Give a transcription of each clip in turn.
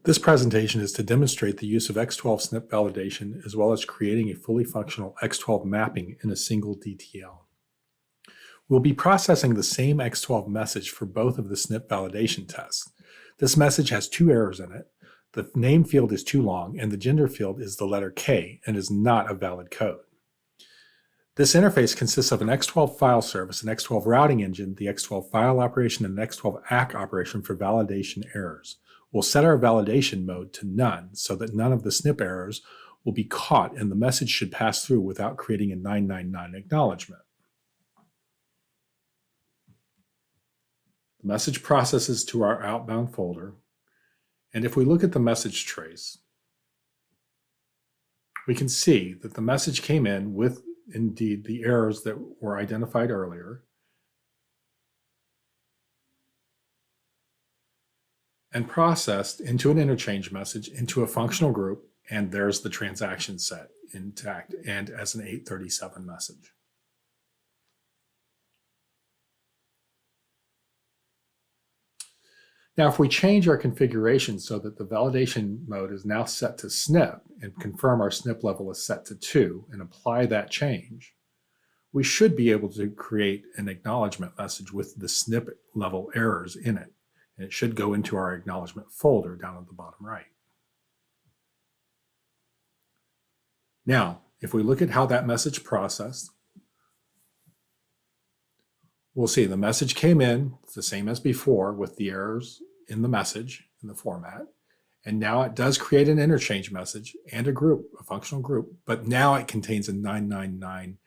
This presentation is to demonstrate the use of X12 SNIP validation as well as creating a fully functional X12 mapping in a single DTL. We'll be processing the same X12 message for both of the SNIP validation tests. This message has two errors in it. The name field is too long and the gender field is the letter K and is not a valid code. This interface consists of an X12 file service, an X12 routing engine, the X12 file operation, and an X12 ACK operation for validation errors. We'll set our validation mode to none so that none of the SNIP errors will be caught and the message should pass through without creating a 999 acknowledgement. The message processes to our outbound folder, and if we look at the message trace, we can see that the message came in with indeed the errors that were identified earlier, and processed into an interchange message into a functional group, and there's the transaction set intact and as an 837 message. Now, if we change our configuration so that the validation mode is now set to SNIP and confirm our SNIP level is set to 2 and apply that change, we should be able to create an acknowledgement message with the SNIP level errors in it. And it should go into our acknowledgement folder down at the bottom right. Now, if we look at how that message processed, we'll see the message came in, it's the same as before with the errors in the message, in the format. And now it does create an interchange message and a group, a functional group, but now it contains a 999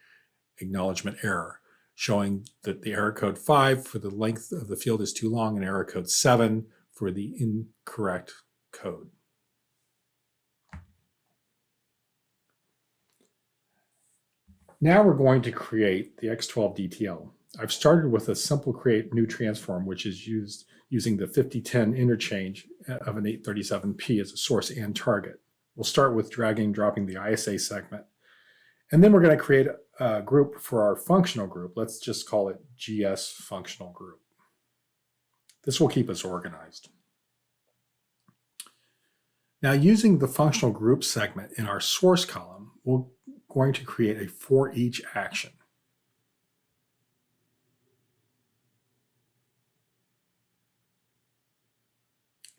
acknowledgement error, showing that the error code 5 for the length of the field is too long and error code 7 for the incorrect code. Now we're going to create the X12 DTL. I've started with a simple create new transform, which is used using the 5010 interchange of an 837P as a source and target. We'll start with dragging and dropping the ISA segment. And then we're going to create a group for our functional group. Let's just call it GS functional group. This will keep us organized. Now, using the functional group segment in our source column, we're going to create a for each action.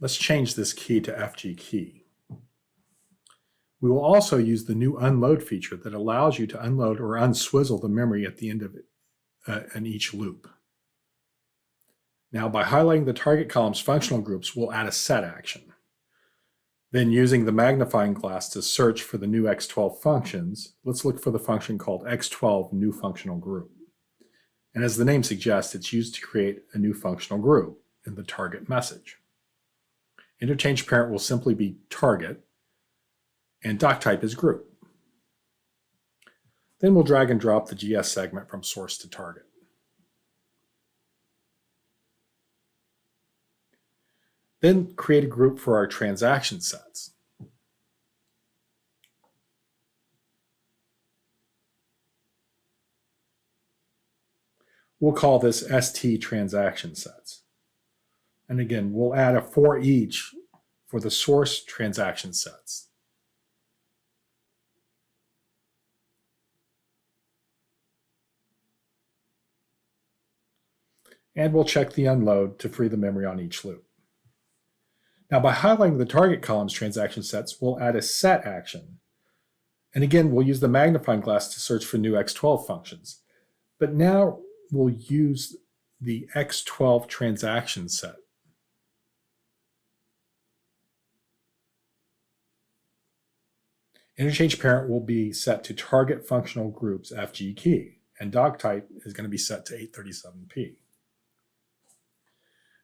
Let's change this key to FG key. We will also use the new unload feature that allows you to unload or unswizzle the memory at the end of it in each loop. Now, by highlighting the target column's functional groups, we'll add a set action. Then, using the magnifying glass to search for the new X12 functions, let's look for the function called X12 new functional group. And as the name suggests, it's used to create a new functional group in the target message. Interchange parent will simply be target, and doc type is group. Then we'll drag and drop the GS segment from source to target. Then create a group for our transaction sets. We'll call this ST transaction sets. And again, we'll add a for each for the source transaction sets. And we'll check the unload to free the memory on each loop. Now, by highlighting the target column's transaction sets, we'll add a set action. And again, we'll use the magnifying glass to search for new X12 functions. But now we'll use the X12 transaction set. Interchange parent will be set to target functional groups FG key, and doc type is going to be set to 837P.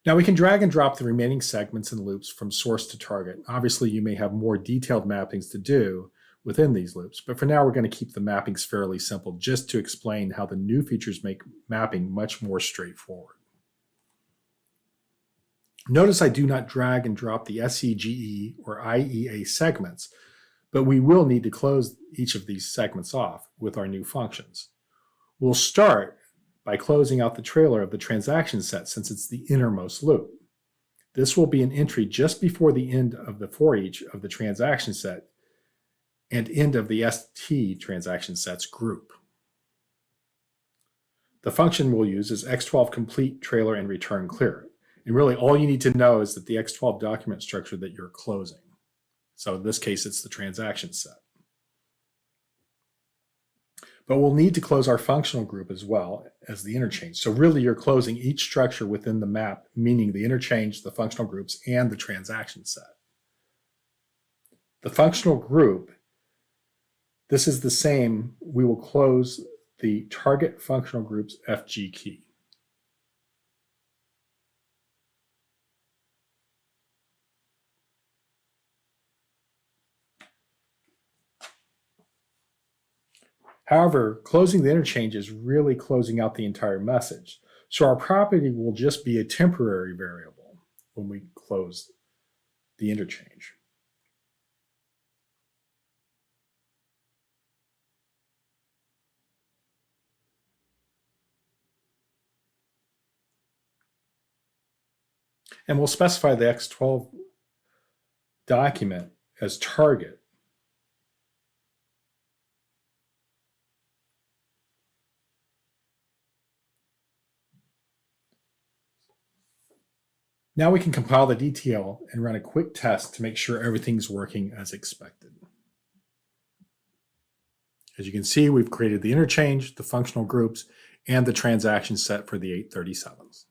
Now we can drag and drop the remaining segments and loops from source to target. Obviously, you may have more detailed mappings to do within these loops, but for now we're going to keep the mappings fairly simple just to explain how the new features make mapping much more straightforward. Notice I do not drag and drop the SEGE or IEA segments, but we will need to close each of these segments off with our new functions. We'll start by closing out the trailer of the transaction set since it's the innermost loop. This will be an entry just before the end of the for each of the transaction set and end of the ST transaction sets group. The function we'll use is X12 complete trailer and return clear. And really all you need to know is that the X12 document structure that you're closing. So in this case, it's the transaction set. But we'll need to close our functional group as well as the interchange. So really you're closing each structure within the map, meaning the interchange, the functional groups, and the transaction set. The functional group, this is the same. We will close the target functional group's FG key. However, closing the interchange is really closing out the entire message. So our property will just be a temporary variable when we close the interchange. And we'll specify the X12 document as target. Now we can compile the DTL and run a quick test to make sure everything's working as expected. As you can see, we've created the interchange, the functional groups, and the transaction set for the 837s.